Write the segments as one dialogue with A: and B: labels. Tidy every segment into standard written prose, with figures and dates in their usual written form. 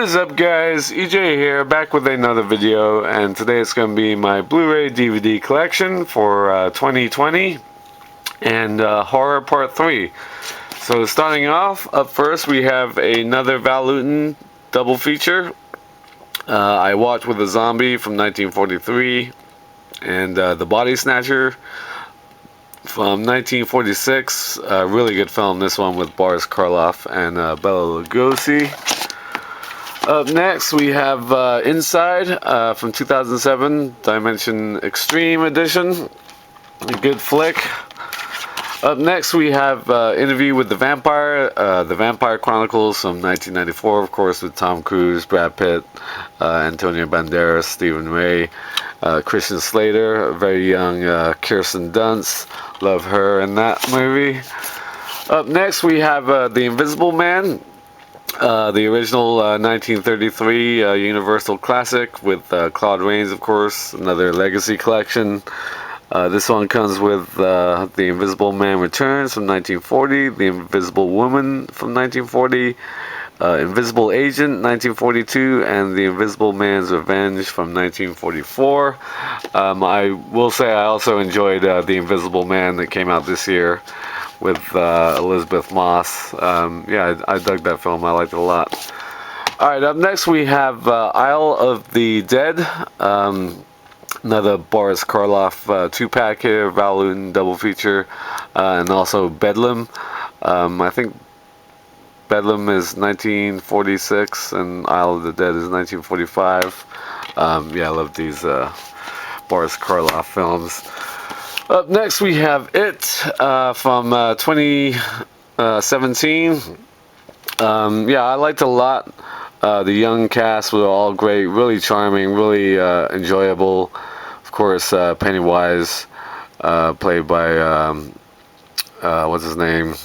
A: is up, guys? EJ here, back with another video, and today it's going to be my Blu-ray DVD collection for 2020 and Horror Part 3. So starting off, up first we have another Val Lewton double feature. I Watch with a Zombie from 1943 and The Body Snatcher from 1946. Really good film, this one, with Boris Karloff and Bela Lugosi. Up next we have Inside from 2007, Dimension Extreme Edition. A good flick. Up next we have Interview with the Vampire, The Vampire Chronicles from 1994, of course, with Tom Cruise, Brad Pitt, Antonio Banderas, Stephen Ray, Christian Slater, a very young Kirsten Dunst. Love her in that movie. Up next we have The Invisible Man, the original 1933 Universal classic with Claude Rains, of course, another legacy collection. This one comes with The Invisible Man Returns from 1940, The Invisible Woman from 1940, Invisible Agent 1942, and The Invisible Man's Revenge from 1944. I will say I also enjoyed The Invisible Man that came out this year with Elizabeth Moss. Yeah, I dug that film. I liked it a lot. Alright, up next we have Isle of the Dead. Another Boris Karloff 2-pack here, Val Lewton double feature, and also Bedlam. I think Bedlam is 1946 and Isle of the Dead is 1945. Yeah, I love these Boris Karloff films. Up next we have It from 2017. Yeah, I liked it a lot. The young cast were all great, really charming, really enjoyable. Of course, Pennywise, played by, what's his name?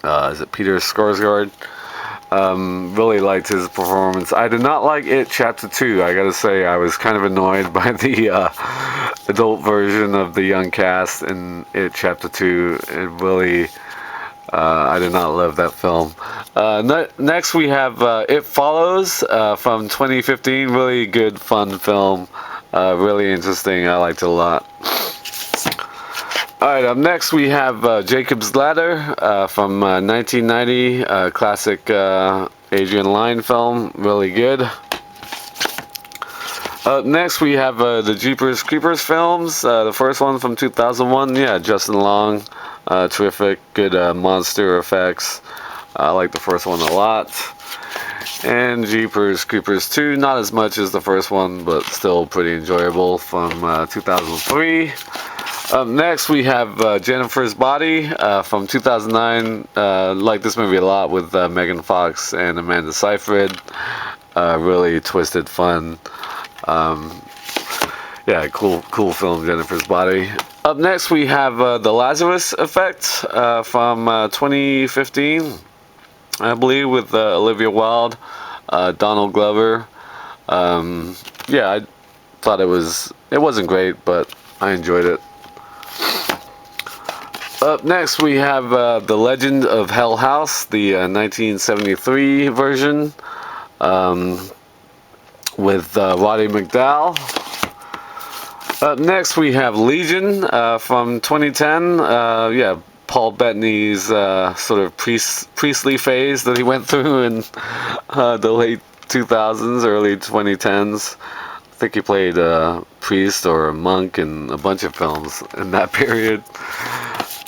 A: Is it Peter Skarsgård? Really liked his performance. I did not like It Chapter 2. I gotta say, I was kind of annoyed by the adult version of the young cast in It Chapter 2. It really, I did not love that film. Next we have It Follows from 2015. Really good, fun film. Really interesting. I liked it a lot. Alright, up next we have Jacob's Ladder from 1990. Classic Adrian Lyne film. Really good. Up next we have the Jeepers Creepers films. The first one from 2001. Yeah, Justin Long. Terrific. Good monster effects. I like the first one a lot. And Jeepers Creepers 2, not as much as the first one, but still pretty enjoyable, from 2003. Up next we have Jennifer's Body from 2009. Like this movie a lot, with Megan Fox and Amanda Seyfried. Really twisted, fun. Yeah, cool film, Jennifer's Body. Up next we have The Lazarus Effect from 2015, I believe, with Olivia Wilde, Donald Glover. Yeah, I thought it wasn't great, but I enjoyed it. Up next we have The Legend of Hell House, the 1973 version, with Roddy McDowall. Up next we have Legion from 2010. Yeah, Paul Bettany's sort of priestly phase that he went through in the late 2000s, early 2010s. I think he played a priest or a monk in a bunch of films in that period.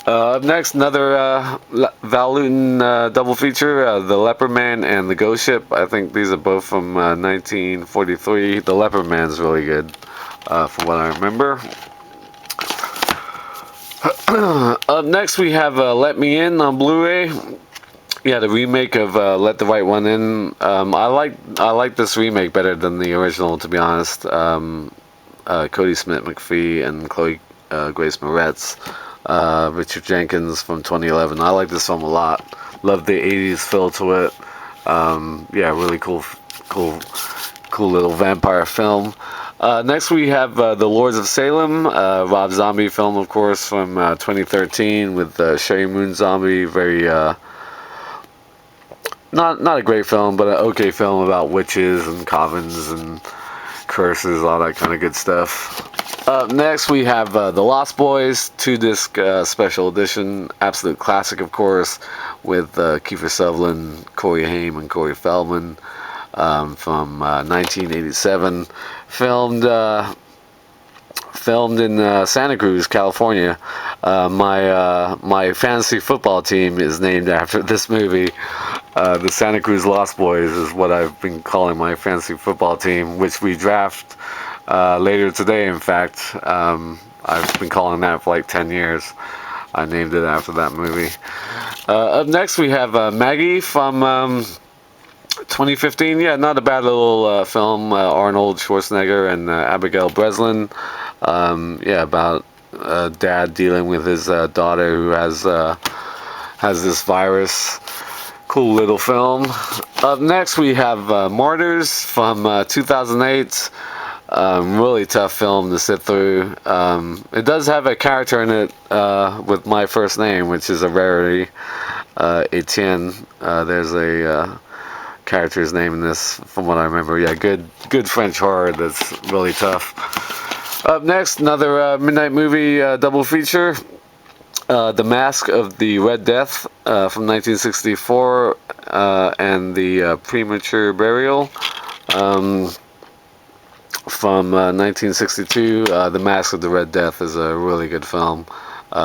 A: Up next, another Val Lewton double feature, The Leper Man and The Ghost Ship. I think these are both from 1943. The Leper Man's really good, from what I remember. Up next we have Let Me In on Blu-ray. Yeah, the remake of Let the Right One In. I like this remake better than the original, to be honest. Cody Smith-McPhee and Chloe Grace Moretz. Richard Jenkins from 2011. I like this film a lot. Love the 80s feel to it. Yeah, really cool little vampire film. Next we have The Lords of Salem, Rob Zombie film, of course, from 2013, with Sherry Moon Zombie. Very not a great film, but an okay film about witches and covens and curses, all that kind of good stuff. Up next, we have The Lost Boys 2-disc special edition, absolute classic, of course, with Kiefer Sutherland, Corey Haim, and Corey Feldman, from 1987, filmed in Santa Cruz, California. My fantasy football team is named after this movie. The Santa Cruz Lost Boys is what I've been calling my fantasy football team, which we draft later today. In fact, I've been calling that for like 10 years. I named it after that movie. Up next, we have Maggie from 2015. Yeah, not a bad little film. Arnold Schwarzenegger and Abigail Breslin. Yeah, about dad dealing with his daughter who has this virus. Cool little film. Up next, we have Martyrs from 2008. Really tough film to sit through. It does have a character in it with my first name, which is a rarity. Etienne. There's a character's name in this, from what I remember. Yeah, good French horror that's really tough. Up next, another midnight movie double feature. The Mask of the Red Death from 1964 and The Premature Burial from 1962. The Mask of the Red Death is a really good film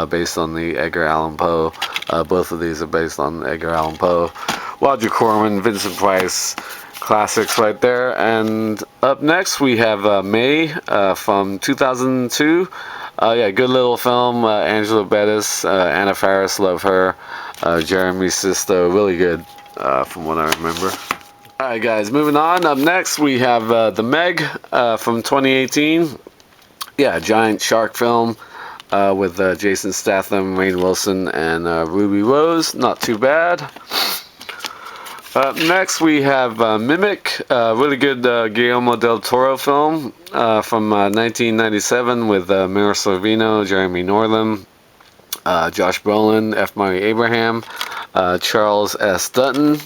A: based on the Edgar Allan Poe. Both of these are based on Edgar Allan Poe. Roger Corman, Vincent Price, classics right there. And up next we have May from 2002. Yeah, good little film. Angela Bettis, Anna Faris, love her. Jeremy Sisto, really good from what I remember. Alright guys, moving on. Up next we have The Meg from 2018. Yeah, giant shark film with Jason Statham, Rainn Wilson, and Ruby Rose. Not too bad. Next we have Mimik, really good Guillermo del Toro film from 1997 with Mira Sorvino, Jeremy Northam, Josh Brolin, F. Murray Abraham, Charles S. Dutton.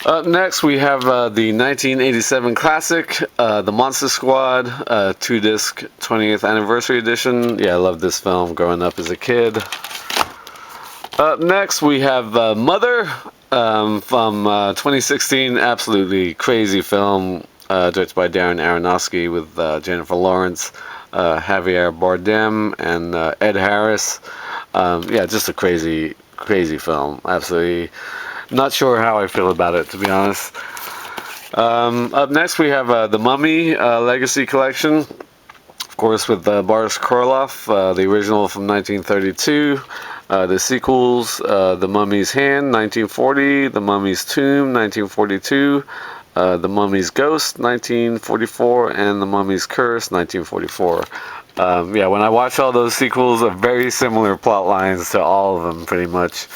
A: Up next we have the 1987 classic, The Monster Squad, 2-disc 20th anniversary edition. Yeah, I love this film growing up as a kid. Up next we have Mother from 2016, absolutely crazy film, directed by Darren Aronofsky with Jennifer Lawrence, Javier Bardem, and Ed Harris. Yeah, just a crazy film. Absolutely not sure how I feel about it, to be honest. Up next we have The Mummy Legacy Collection, of course, with Boris Karloff, the original from 1932. The sequels, The Mummy's Hand, 1940, The Mummy's Tomb, 1942, The Mummy's Ghost, 1944, and The Mummy's Curse, 1944. Yeah, when I watch all those sequels, are very similar plot lines to all of them, pretty much.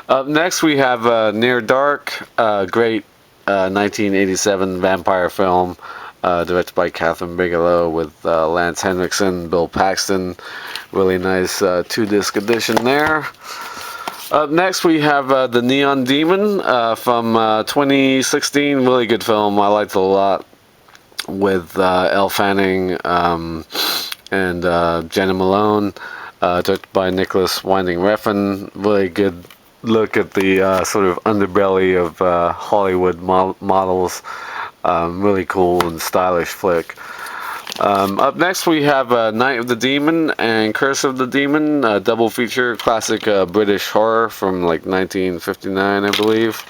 A: Up next, we have Near Dark, great 1987 vampire film, directed by Catherine Bigelow with Lance Henriksen, Bill Paxton. Really nice 2-disc edition there. Up next we have The Neon Demon from 2016. Really good film. I liked it a lot, with Elle Fanning and Jenna Malone, directed by Nicholas Winding Refn. Really good look at the sort of underbelly of Hollywood models. Really cool and stylish flick. Up next we have Night of the Demon and Curse of the Demon, double feature, classic British horror from like 1959, I believe.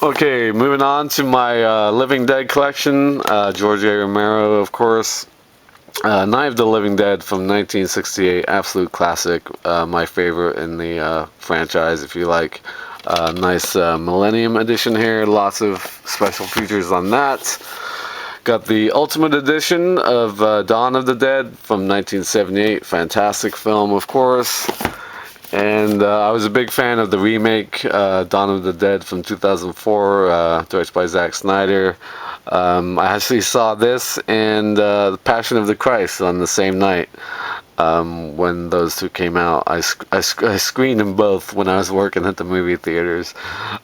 A: Okay, moving on to my Living Dead collection, George A. Romero, of course. Night of the Living Dead from 1968, absolute classic, my favorite in the franchise, if you like. Nice Millennium edition here, lots of special features on that. Got the Ultimate Edition of Dawn of the Dead from 1978, fantastic film, of course. And I was a big fan of the remake, Dawn of the Dead from 2004, directed by Zack Snyder. I actually saw this and The Passion of the Christ on the same night. when those two came out. I screened them both when I was working at the movie theaters.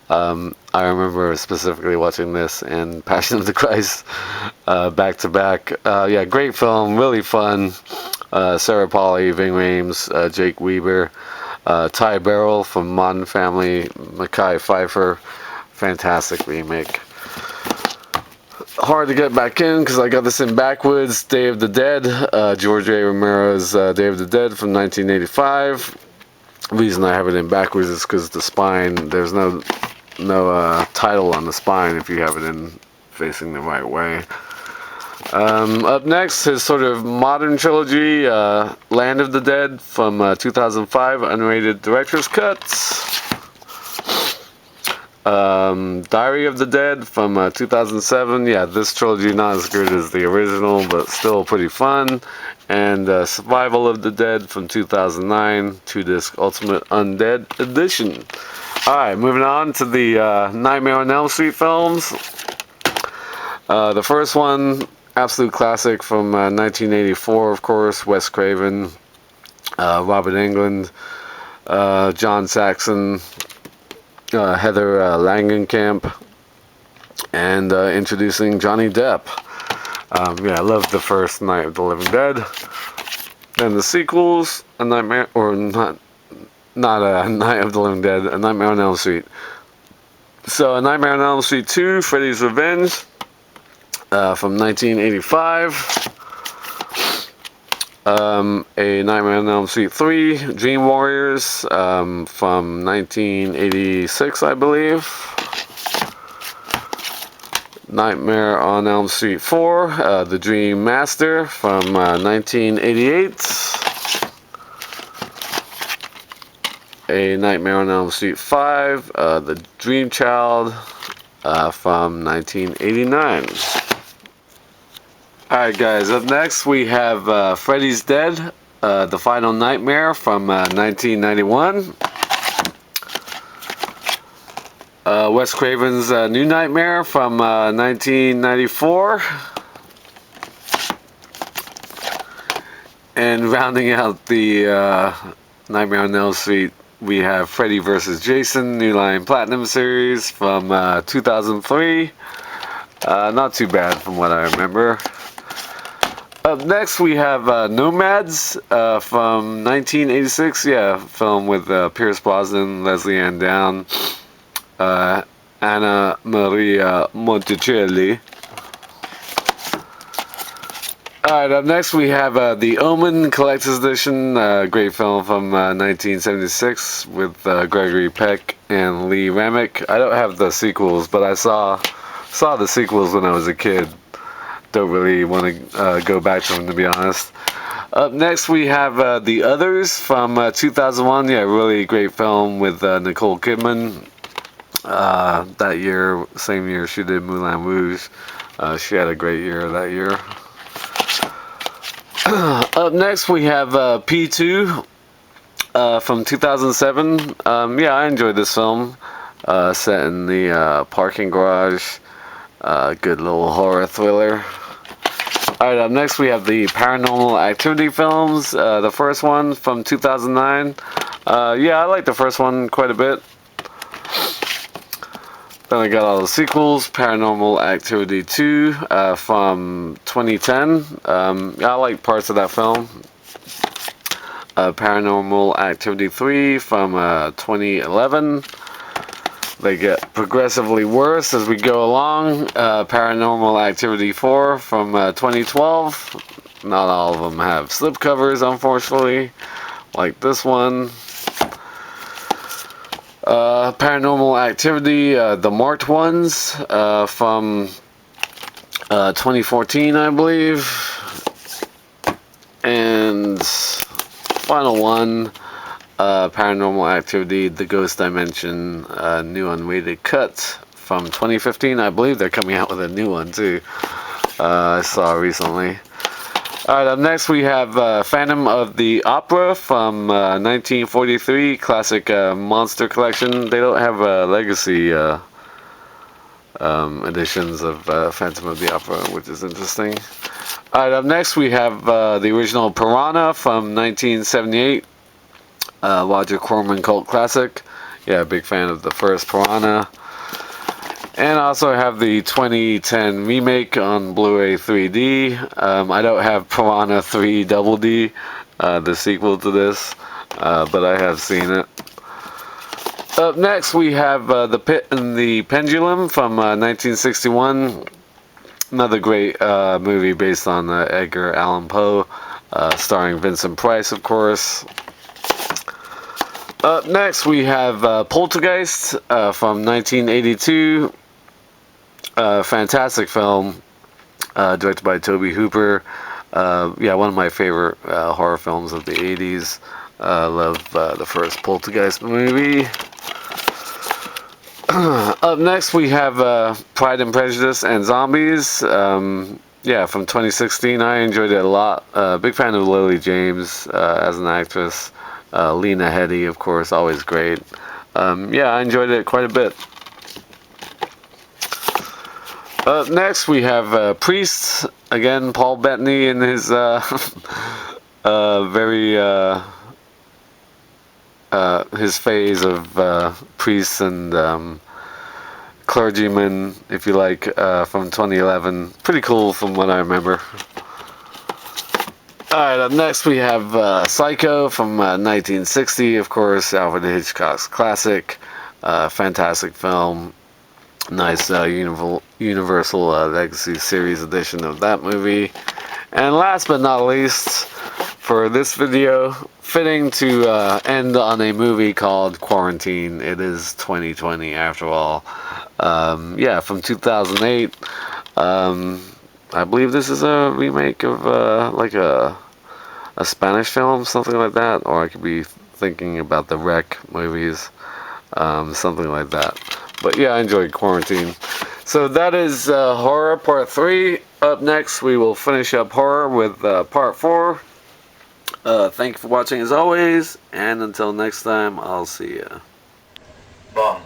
A: I remember specifically watching this and Passion of the Christ back to back. Yeah, great film, really fun. Sarah Polley, Ving Rhames, Jake Weber, Ty Burrell from Modern Family, Mekhi Phifer. Fantastic remake. Hard to get back in because I got this in backwards. Day of the Dead, George A. Romero's Day of the Dead from 1985. The reason I have it in backwards is because the spine, there's no title on the spine if you have it in facing the right way. Up next, his sort of modern trilogy, Land of the Dead from 2005, unrated director's cuts. Diary of the Dead from 2007. Yeah, this trilogy not as good as the original, but still pretty fun. And Survival of the Dead from 2009, 2-disc Ultimate Undead Edition. Alright, moving on to the Nightmare on Elm Street films. The first one, absolute classic from 1984, of course, Wes Craven, Robert Englund, John Saxon, Heather Langenkamp, and introducing Johnny Depp. Yeah, I love the first Night of the Living Dead. Then the sequels, A Nightmare, or not A Night of the Living Dead, A Nightmare on Elm Street. So, A Nightmare on Elm Street 2, Freddy's Revenge, from 1985. A Nightmare on Elm Street 3, Dream Warriors, from 1986, I believe. Nightmare on Elm Street 4, The Dream Master from 1988. A Nightmare on Elm Street 5, The Dream Child, from 1989. Alright guys, up next we have Freddy's Dead, The Final Nightmare from 1991. Wes Craven's New Nightmare from 1994. And rounding out the Nightmare on Elm Street, we have Freddy vs. Jason, New Line Platinum Series from 2003. Not too bad from what I remember. Up next we have Nomads from 1986. Yeah, film with Pierce Brosnan, Leslie Ann Down, Anna Maria Monticelli. Alright, up next we have the Omen Collector's Edition, great film from 1976 with Gregory Peck and Lee Remick. I don't have the sequels, but I saw the sequels when I was a kid. Don't really want to go back to them, to be honest. Up next we have The Others from 2001. Yeah, really great film with Nicole Kidman. That year, same year she did Moulin Rouge. She had a great year that year. Up next we have P2 from 2007. Yeah, I enjoyed this film. Set in the parking garage. Good little horror thriller. Alright, up next we have the Paranormal Activity films. The first one from 2009. Yeah, I like the first one quite a bit. Then I got all the sequels. Paranormal Activity 2 from 2010. Yeah, I like parts of that film. Paranormal Activity 3 from 2011. They get progressively worse as we go along. Paranormal Activity 4 from 2012. Not all of them have slipcovers, unfortunately, like this one. Paranormal Activity, the marked ones, from 2014, I believe. And final one, Paranormal Activity, The Ghost Dimension, new unrated cut from 2015. I believe they're coming out with a new one too. I saw recently. Alright, up next we have Phantom of the Opera from 1943, classic monster collection. They don't have legacy editions of Phantom of the Opera, which is interesting. Alright, up next we have the original Piranha from 1978. Roger Corman cult classic. Yeah, big fan of the first Piranha. And I also have the 2010 remake on Blu-ray 3D. I don't have Piranha 3 Double D, the sequel to this, but I have seen it. Up next we have The Pit and the Pendulum from 1961. Another great movie based on Edgar Allan Poe, starring Vincent Price, of course. Up next we have Poltergeist from 1982. Fantastic film, directed by Tobe Hooper. Yeah, one of my favorite horror films of the 80s. Love the first Poltergeist movie. Up next we have Pride and Prejudice and Zombies. Yeah, from 2016. I enjoyed it a lot. Big fan of Lily James as an actress. Lena Headey, of course, always great. Yeah, I enjoyed it quite a bit. Up next we have Priests. Again, Paul Bettany in his very his phase of priests and clergymen, if you like, from 2011. Pretty cool from what I remember. Alright, up next we have Psycho from 1960, of course, Alfred Hitchcock's classic. Fantastic film. Nice Universal Legacy Series edition of that movie. And last but not least, for this video, fitting to end on a movie called Quarantine. It is 2020 after all. Yeah, from 2008. I believe this is a remake of like a Spanish film, something like that. Or I could be thinking about the Wreck movies, something like that. But yeah, I enjoyed Quarantine. So that is Horror Part 3. Up next, we will finish up Horror with Part 4. Thank you for watching as always, and until next time, I'll see ya.
B: Bong.